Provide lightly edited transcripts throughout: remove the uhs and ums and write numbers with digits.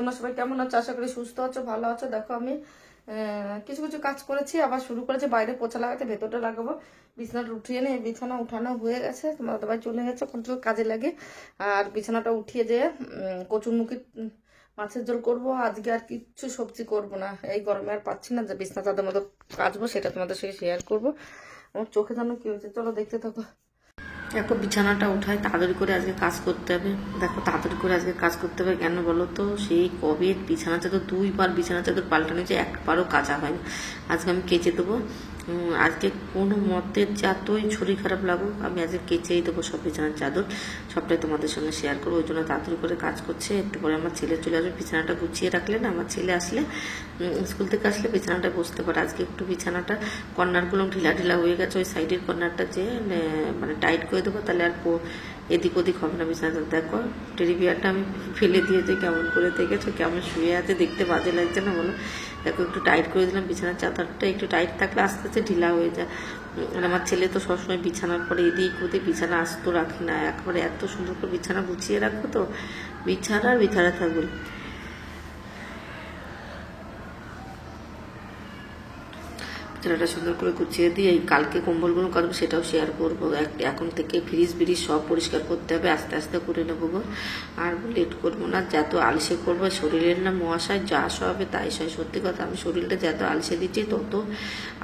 তোমরা সবাই কেমন আছো? আশা করি সুস্থ আছো, ভালো আছো। দেখো আমি কিছু কিছু কাজ করেছি, আবার শুরু করেছি বাইরে পোছা লাগাতে, ভেতরটা লাগাবো। বিছানাটা উঠিয়ে নিয়ে, বিছানা উঠানো হয়ে গেছে, তোমার দাদাভাই চলে গেছে কন্ট্রোল কাজে লাগে। আর বিছানাটা উঠিয়ে যেয়ে কচুরমুখী মাছের ঝোল করবো আজকে। আর কিচ্ছু সবজি করব না, এই গরমে আর পাচ্ছি না যে বিছানা চাদর মতো কাচবো, সেটা তোমাদের সঙ্গে শেয়ার করবো। আমার চোখে জানো কি হয়েছে, চলো দেখতে থাকো। দেখো বিছানাটা উঠায়, তাড়াতাড়ি করে আজকে কাজ করতে হবে। দেখো তাড়াতাড়ি করে আজকে কাজ করতে হবে, কেন বলো তো? সেই কবে বিছানা চাদর 2 বার বিছানা চাদর পাল্টানো হয়েছে, একবারও কাচা হয়নি। আজকে আমি কেচে দেবো। আজকে কোনো মতে যতই শরীর খারাপ লাগুক, আমি আজকে কেচেই দেবো সব বিছানার চাদর। সবটাই তোমাদের সঙ্গে শেয়ার করবো। ওই জন্য তাড়াতাড়ি করে কাজ করছে। একটু পরে আমার ছেলে চলে আসবে। বিছানাটা গুছিয়ে রাখলে না, আমার ছেলে আসলে স্কুল থেকে আসলে বিছানাটা বসতে পারে। আজকে একটু বিছানাটা কর্নারগুলো ঢিলা ঢিলা হয়ে গেছে, ওই সাইডের কর্নারটা যে মানে টাইট করে দেবো, তাহলে আর এদিক ওদিক হবে না বিছানাটা। দেখো টেডি বিয়ারটা আমি ফেলে দিয়েছি, কেমন করে দেখেছো, কেমন শুয়ে আছে, দেখতে বাজে লাগছে না বলো? দেখো একটু টাইট করে দিলাম। বিছানার চাদরটা একটু টাইট থাকলে আস্তে আস্তে ঢিলা হয়ে যায়। আর আমার ছেলে তো সবসময় বিছানার পরে এদিক ওদিক বিছানা আস্ত রাখি না, একবারে এত সুন্দর করে বিছানা গুছিয়ে রাখবো, তো বিছানা থাকবে। বিছানাটা সুন্দর করে গুছিয়ে দিয়ে এই কালকে কম্বলগুলো কাটবো, সেটাও শেয়ার করবো। এখন থেকে ফ্রিজ ব্রিজ সব পরিষ্কার করতে হবে, আস্তে আস্তে করে নেবো গো। আর লেট করবো না, যত আলসে করবো শরীরের না মহাশয়, যা হবে তাই সয়। সত্যি কথা, আমি শরীরটা যত আলসে দিচ্ছি তত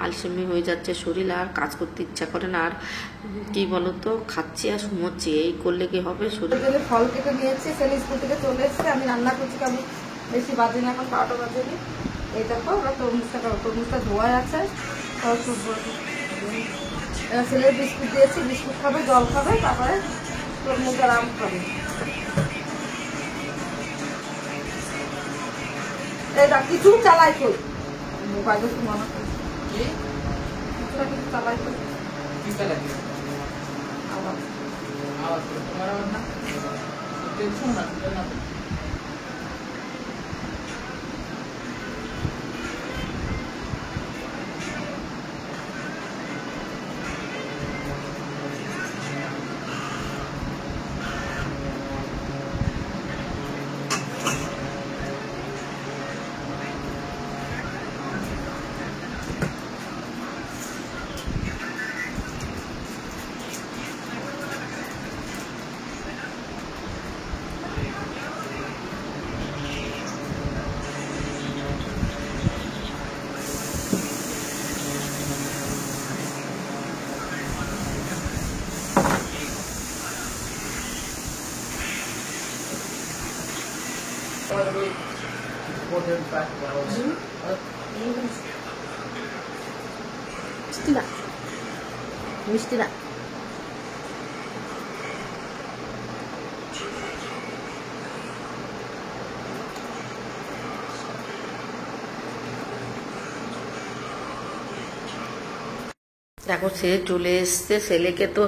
আলসেমি হয়ে যাচ্ছে শরীর, আর কাজ করতে ইচ্ছা করে না। আর কি বলতো, খাচ্ছি আর ঘুমোচ্ছি, এই করলে কি হবে? শরীর ফল কেটে নিয়েছি, ছেলে স্কুল থেকে চলে এসছে, আমি রান্না করছি। কেমন বেশি বাজে না, এখন 12টা বাজেনি। এই দেখো তরমুজটা ধোয়া আছে। ছেলের বিস্কুট দিয়েছি, বিস্কুট খাবে, জল খাবে, তারপরে তরমুজ আর আম খাবে। এটা কিছু চালাই কই মোবাইলে, তো মনে করি কিছুটা কিছু চালাই কই আবার মিষ্টি না। দেখো ছেলে চলে এসছে, ছেলেকে তো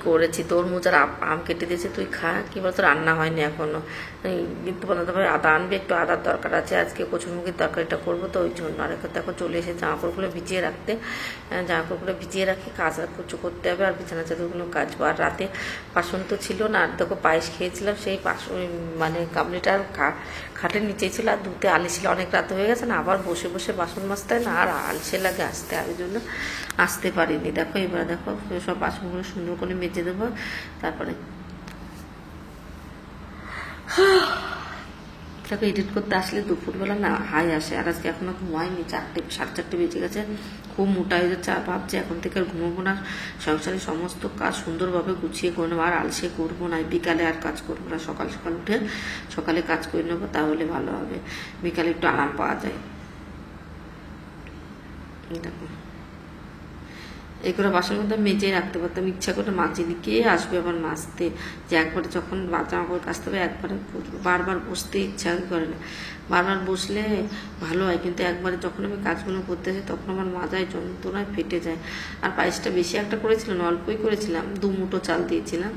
করেছি, তরমুজ আর আম কেটে দিয়েছে, তুই খা। কি বলতো, রান্না হয়নি এখনো, কিন্তু বলতে পারে আদা আনবে, একটু আদার দরকার আছে, আজকে কচুরমুখির তরকারিটা করবো, তো ওই জন্য। আর দেখো চলে এসে জামা কাপড়গুলো ভিজিয়ে রাখতে, জামা কাপড়গুলো ভিজিয়ে রাখি, কাজ আর কিছু করতে হবে, আর বিছানা চাদরগুলো কাচবো। আর রাতে বাসন তো ছিল না, আর দেখো পায়েস খেয়েছিলাম, সেই মানে গামলিটা খাটের নিচেই ছিল, আর ধুতে আলিছিল, অনেক রাত হয়ে গেছে না, আবার বসে বসে বাসন মাজতে হয় না, আর আলসে লাগে আসতে, আর ওই জন্য আসতে পারিনি। দেখো এবার দেখো সব বাসনগুলো সুন্দর করে মেজে দেবো, তারপরে দেখো এডিট করতে আসলে দুপুরবেলা না হাই আসে। আর আজকে এখনো ঘুমাইনি, 4:30 বেজে গেছে, খুব মোটা হয়ে যাচ্ছে। আর ভাবছি এখন থেকে আর ঘুমাবো না, সংসারের সমস্ত কাজ সুন্দরভাবে গুছিয়ে করে নেবো, আর আলসে করবো না। বিকালে আর কাজ করবো না, সকাল সকাল উঠে সকালে কাজ করে নেবো, তাহলে ভালো হবে, বিকালে একটু আরাম পাওয়া যায়। দেখো এই করে বাসন মধ্যে মেজে রাখতে পারতাম, ইচ্ছা করে মাজিনি, কে আসবে আবার মাজতে? যে একবারে যখন জামা কাপড় কাচতে হবে একবারে বারবার বসতে ইচ্ছা করে না। বারবার বসলে ভালো হয়, কিন্তু একবারে যখন আমি কাজগুলো করতে যাই তখন আমার মাজায় যন্ত্রণায় ফেটে যায়। আর পায়েসটা বেশি একটা করেছিলাম না, অল্পই করেছিলাম, 2 মুঠো চাল দিয়েছিলাম।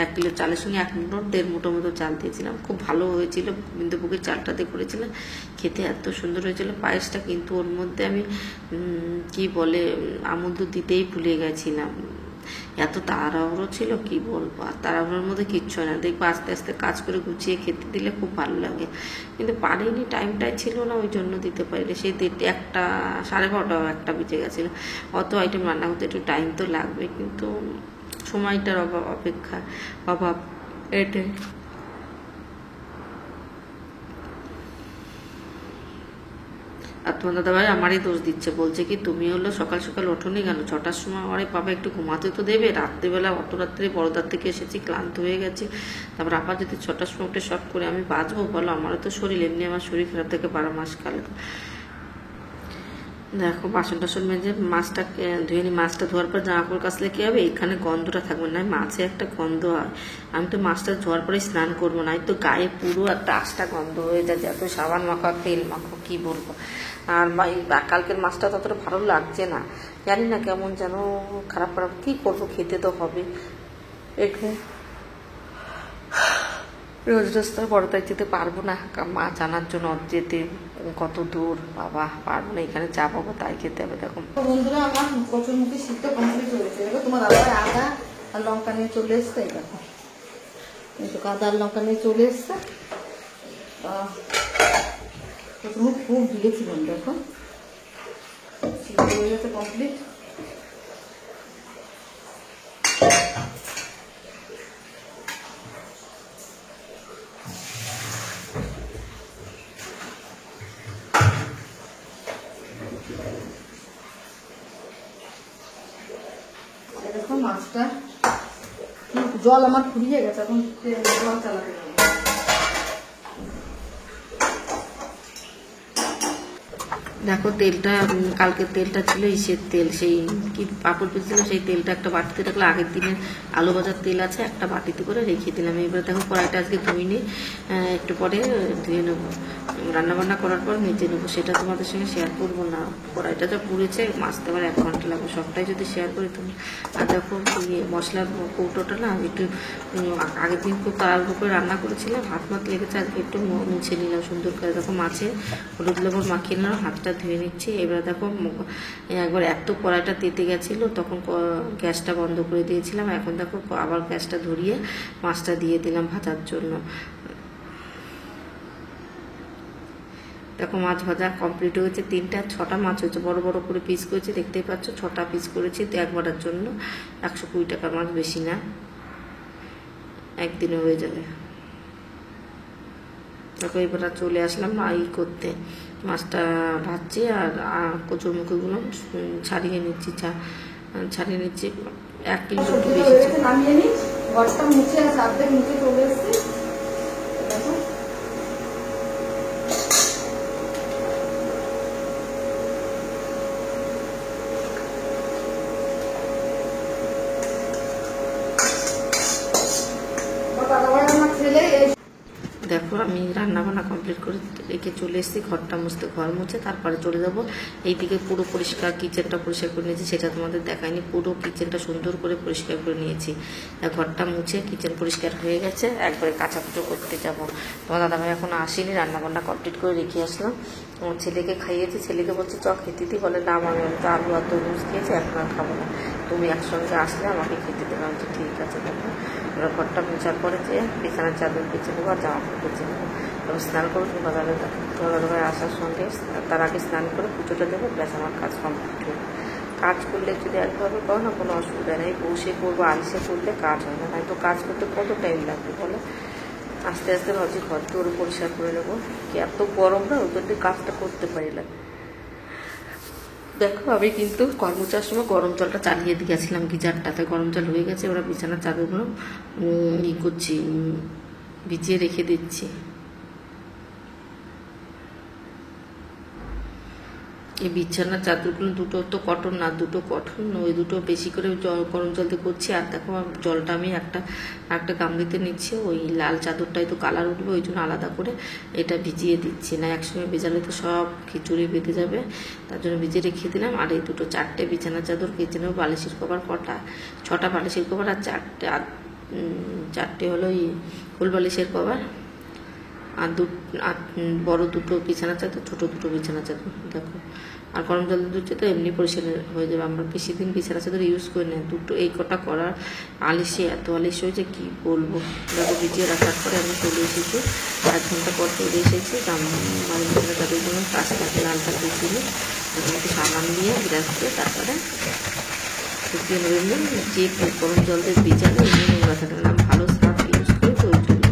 1 কিলো চালের সঙ্গে 1 মুঠো 1.5 মুঠো মতো চাল দিয়েছিলাম, খুব ভালো হয়েছিল। গোবিন্দভোগের চালটা দিয়ে করেছিলাম, খেতে এত সুন্দর হয়েছিল পায়েসটা। কিন্তু ওর মধ্যে আমি কি বলে আমুল দুধ দিতেই ভুলে গেছিলাম, এত তাড়াহুড়ো ছিল কি বলবো, আর তাড়াহুড়োর মধ্যে কিচ্ছু হয় না, দেখবো আস্তে আস্তে কাজ করে গুছিয়ে খেতে দিলে খুব ভালো লাগে, কিন্তু পারিনি, টাইমটাই ছিল না, ওই জন্য দিতে পারিনি। সেই 1টা 12:30 1টা বেজে গেছিলো। অত আইটেম রান্না করতে একটু টাইম তো লাগবে, কিন্তু সময়টার অভাব এটাই। আর তোমার দাদাভাই আমারই দোষ দিচ্ছে, বলছে কি তুমি হলো সকাল সকাল ওঠোনি কেন, 6টার সময় আরে বাবা একটু ঘুমাতে তো দেবে, রাত্রিবেলা অত রাত্রে বড়দার থেকে এসেছি, ক্লান্ত হয়ে গেছে, তারপর আবার যদি 6টার সময় উঠে শখ করে আমি বাঁচবো বলো, আমারও তো শরীর, এমনি আমার শরীর খারাপ থেকে 12 মাস কাল। দেখো বাসন টাসন মেজে মাছটা ধুয়ে নি, মাছটা ধোয়ার পর জামা কাপড় কাচলে কি হবে, এখানে গন্ধটা থাকবে না, মাছে একটা গন্ধ হয়। আমি তো মাছটা ধোয়ার পরে স্নান করবো না, তো গায়ে পুরো একটা আষ্টা গন্ধ হয়ে যায়, এত সাবান মাখো তেল মাখো কি বলবো। আর কালকের মাছটা ততটা ভালো লাগছে না, জানি না কেমন যেন খারাপ খারাপ, কি করবো, খেতে তো হবে। এখানে রোজ রোজ তো বড়দায় যেতে পারবো না, মাছ আনার জন্য যেতে কত দূর, বাবা পারবো না, এখানে যা পাবো তাই খেতে হবে। দেখো বন্ধুরা আমার কচুর মুখে সিদ্ধ কমপ্লিট হয়েছে, দেখো তোমার দাদা আদা আর লঙ্কা নিয়ে চলে এসছে, এই দেখো একটু আদা আর লঙ্কা নিয়ে চলে এসছে, কচুর মুখ খুব দিয়েছিলাম, দেখো সিদ্ধ হয়ে গেছে কমপ্লিট। দেখো মাছটা জল আমার ফুরিয়ে গেছে, এখন জল চালাতে হবে। দেখো তেলটা, কালকের তেলটা ছিল ইসের তেল, সেই কি পাঁপড় পেয়েছিল সেই তেলটা একটা বাটিতে রাখলে, আগের দিনের আলু ভাজার তেল আছে একটা বাটিতে করে রেখে দিলাম। এবারে দেখো কড়াইটা আজকে ধুয়ে নিই, একটু পরে ধুয়ে নেবো, রান্নাবান্না করার পর মেজে নেবো, সেটা তোমাদের সঙ্গে শেয়ার করবো না। কড়াইটা যা পুড়েছে মাছতে আবার 1 ঘন্টা লাগবে, সবটাই যদি শেয়ার করি তুমি। আর দেখো মশলার কৌটোটা না একটু আগের দিন খুব তাড়াহুড়ো করে রান্না করেছিলাম, হাত লেগেছে, আজকে একটু মুছে নিলাম সুন্দর করে। দেখো মাছে হলুদ লবণ মাখিয়ে নিলাম, হাতটা ধুয়ে নিচ্ছি। এবার দেখো একবার এত কড়াইটা তেতে গেছিলো, তখন গ্যাসটা বন্ধ করে দিয়েছিলাম, এখন দেখো আবার গ্যাসটা ধরিয়ে মাছটা দিয়ে দিলাম ভাজার জন্য। দেখো মাছ ভাজা কমপ্লিট হয়েছে, 3টা 6টা মাছ হয়েছে, বড় বড় করে পিস করেছি, দেখতেই পাচ্ছ 6টা পিস করেছি একবারের জন্য। 120 টাকার মাছ, বেশি না, একদিনে হয়ে যাবে। দেখো এবার চলে আসলাম করতে, মাছটা ভাজছি আর কচুর মুখগুলো ছাড়িয়ে নিচ্ছি, 1 কিলো একটু বেশি নামিয়ে নিই, ঘরটা মুছে আর অর্ধেক মুছে চলে এসেছি। দেখো আমি রান্নাবান্না কমপ্লিট করে রেখে চলে এসেছি, ঘরটা মুছতে, ঘর মুছে তারপরে চলে যাব এইদিকে। পুরো পরিষ্কার, কিচেনটা পরিষ্কার করে নিয়েছি, সেটা তোমাদের দেখায়নি, পুরো কিচেনটা সুন্দর করে পরিষ্কার করে নিয়েছি। ঘরটা মুছে কিচেন পরিষ্কার হয়ে গেছে, একবারে কাচাকুচো করতে যাব। তোমার দাদাভাই এখন আসেনি, রান্নাবান্না কমপ্লিট করে রেখে আসলাম, ছেলেকে খাইয়েছি, ছেলেকে বলছে চ খেতে দিই, বলে না আমি তো আলু আর তরমুজ খেয়েছি, এখন আর খাবো না, তুমি একসঙ্গে আসলে আমাকে খেতে দেবে। আমি ঠিক আছে। দেখো এবার ঘরটা মোছার পরে যে বিছানার চাদর পেঁচে নেবো আর জামা কাপড় পেঁচে নেবো, তবে স্নান করবো, দাদাভাই আসার সঙ্গে তার আগে স্নান করে পুজোটা দেবো, ব্যাস আমার কাজ কমপ্লিট হবে। কাজ করলে যদি একভাবে করো না কোনো অসুবিধা নেই, বসে করবো আলিশে করলে কাজ হয় না, তো কাজ করতে কত টাইম লাগবে বলো। আস্তে আস্তে ভাবছি ঘর তোর পরিষ্কার করে নেবো, কি এত গরম না, ওই জন্য কাজটা করতে পারি না। দেখো আমি কিন্তু কর্মচার সময় গরম জলটা চালিয়ে দিয়ে গেছিলাম গিজারটাতে, গরম জল হয়ে গেছে, ওরা বিছানার চাদরগুলো করছি, ভিজিয়ে রেখে দিচ্ছি। এই বিছানার চাদরগুলো দুটো তো কটন না, দুটো কটন, ওই দুটো বেশি করে গরম জল দিয়ে করছি। আর দেখো জলটা আমি একটা গামলিতে নিচ্ছি, ওই লাল চাদরটাই তো কালার উঠবে, ওই জন্য আলাদা করে এটা ভিজিয়ে দিচ্ছি, না একসঙ্গে ভেজালে তো সব খিচুড়ি বেঁধে যাবে, তার জন্য ভিজিয়ে রেখে দিলাম। আর এই 4টে বিছানার চাদর কেচেনেও, বালিশের কভার কটা, 6টা বালিশের কভার আর 4টে হলো ফুল বালিশের কভার, আর বড় দুটো বিছানা চাদর, ছোট দুটো বিছানা চাদর। দেখো, আর গরম জল দিচ্ছে তো এমনি পরিষ্কার হয়ে যাবে। আমরা বেশি দিন বিছানা চাদর ইউজ করি না, দুটো এই কটা করার আলিশে এত আলিশ হয়েছে কি বলবো। দেখো, ভিজিয়ে রাখার পরে আমি চলে এসেছি, 1 ঘন্টা পর চলে এসেছি। মানে বিছানা চাদর জন্য কাজটাকে লালটা দিয়েছিল, এখন একটু সাবান দিয়ে ব্রাশ করে তারপরে শুকিয়ে নেবেন। যে গরম জল দিয়ে ভিজালে এমনি নোংরা থাকে না, ভালো সার্ফ ইউজ করে তো ওই জন্য।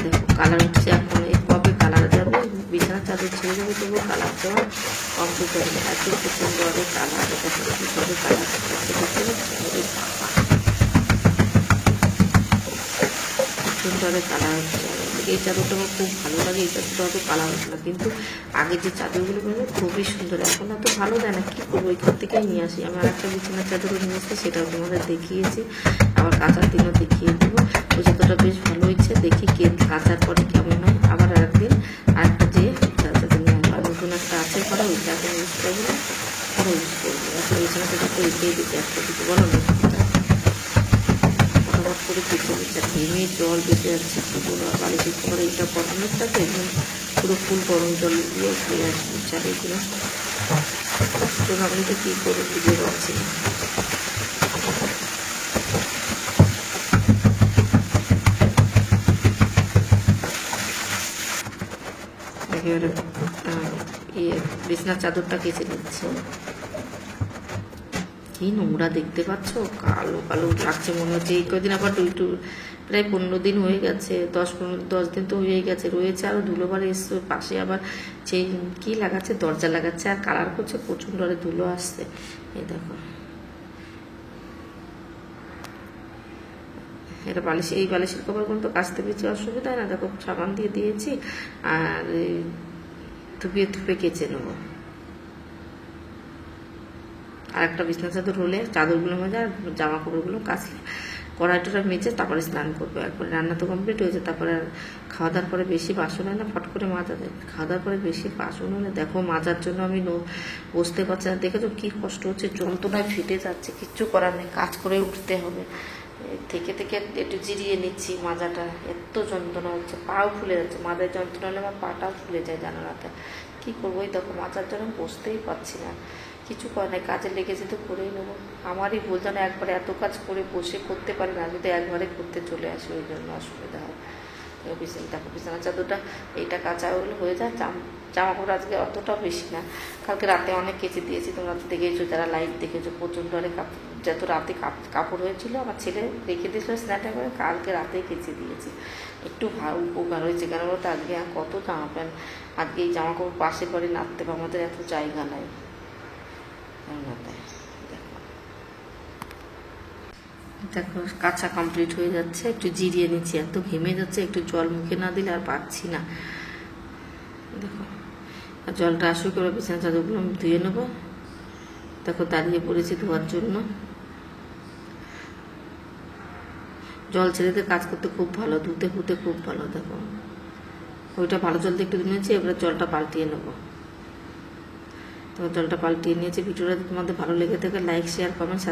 দেখো কালার উঠছে, এখন এই কবে কালার যাবে, বিছানা চাদর ছেড়ে যাবে তবুও কালার দেওয়া কমপ্লিট হবে না। এত সুন্দর কালার, কীভাবে কালার সুন্দর কালার হচ্ছে। এই চাদরটা আমার খুব ভালো লাগে, এই চাদরটা অত কালার হচ্ছে না, কিন্তু আগে যে চাদরগুলো পেয়ে খুবই সুন্দর, এখন অত ভালো দেয় না। কী করবো, ওইখান থেকেই নিয়ে আসি। আমি আরেকটা বিছানার চাদরও নিয়ে এসেছি, সেটাও তোমাদের দেখিয়েছি, আবার কাচার দিনও দেখিয়ে দেবো। ওই চাদরটা বেশ ভালো হয়েছে, দেখি কাচার পরে কেমন হয়। আবার আরেকদিন আরেকটা যে চাদর নিয়ে আসবো, নতুন একটা আছে ঘরে, ওইটা এখন ইউজ করবো না, ওটা ইউজ করবো। এখন বিছানা চাদরটা রেখেই দিতে একটা কিছু বলো না, ফটাফট করে কেচে নিচ্ছে। ঘেমে জল বেঁচে যাচ্ছে, বালিশের কভার এইটা গরমেরটা তো একদম পুরো ফুল গরম জল দিয়ে ধুয়ে আসবো চারিগুলো। তো ভাবলি তো কী করে বুঝে পাচ্ছি না। একেবারে বিছনার চাদরটা কেচে নিচ্ছে। কি নোংরা দেখতে পাচ্ছ, কালো কালো লাগছে মনে হচ্ছে। এই কদিন আবার প্রায় 15 দিন হয়ে গেছে, 10 দিন তো হয়েই গেছে, রয়েছে আরও ধুলোবার এসছে। পাশে আবার সেই কি লাগাচ্ছে, দরজা লাগাচ্ছে, আর কালার করছে, প্রচণ্ড আরে ধুলো আসছে। এই দেখো, এটা বালিশ, এই বালিশের কভারগুলো তো কাচতে বেশি অসুবিধা হয় না। দেখো সাবান দিয়ে দিয়েছি, আর থুপিয়ে থুপে কেচে নেবো। আর একটা বিছনা চাদর হলে চাদরগুলো মেজে আর জামা কাপড়গুলো কাচলে কড়াইটা মেজে তারপরে স্নান করবো। একবারে রান্না তো কমপ্লিট হয়েছে, তারপরে খাওয়া দাওয়ার পরে বেশি বাসন হয় না, ফট করে মাজা দেয়। খাওয়া দাওয়ার পরে বেশি বাসন হলে দেখো মাজার জন্য আমি বসতে পারছি না। দেখেছো কি কষ্ট হচ্ছে, যন্ত্রণায় ফেটে যাচ্ছে, কিচ্ছু করার নেই, কাজ করে উঠতে হবে। থেকে থেকে একটু জিরিয়ে নিচ্ছি মাজাটা, এত যন্ত্রণা হচ্ছে, পাও ফুলে যাচ্ছে। মাজার যন্ত্রণা হলে আমার পাটাও ফুলে যায় জানালাতে। কী করবো, এই দেখো মাজার জন্য বসতেই পারছি না, কিছু করে নাই, কাজে লেগেছে তো করেই নেবো। আমারই ভুল, যেন একবারে এত কাজ করে বসে করতে পারি না, যদি একবারে করতে চলে আসি ওই জন্য অসুবিধা হয়। দেখো বিছানা চাদরটা এইটা কাঁচা হয়ে যায়। জামা কাপড় আজকে অতটাও বেশি না, কালকে রাতে অনেক কেচে দিয়েছি, তোমরা তো দেখেছো, যারা লাইভ দেখেছো। প্রচণ্ড অনেক যত রাতে কাপড় হয়েছিল আমার ছেলে রেখে দিয়েছিল স্ন্যাটা করে, কালকে রাতেই কেচে দিয়েছি। একটু ভালো উপকার হয়েছে, কেন বলতো আজকে কত জামা প্যান্ট, আজকে এই জামা কাপড় পাশের বাড়ি নাড়তে হবে, আমাদের এত জায়গা নাই। দেখো কাঁচা কমপ্লিট হয়ে যাচ্ছে, একটু জিরিয়ে নিচ্ছি, এত ঘেমে যাচ্ছে, একটু জল মুখে না দিলে আর পাচ্ছি না। দেখো জলটা আসুক, করে বিছানা চাদরগুলো আমি ধুয়ে নেবো। দেখো দাঁড়িয়ে পড়েছি ধোয়ার জন্য। জল ছেড়ে দিয়ে কাজ করতে খুব ভালো, ধুতে ফুতে খুব ভালো। দেখো ওইটা ভালো জল দিয়ে একটু ধুয়েছি, এবার জলটা পাল্টিয়ে নেবো। তো জলটা পাল্টিয়ে নিয়েছি। ভিডিওটা তোমাদের ভালো লেগে থাকে লাইক শেয়ার কমেন্ট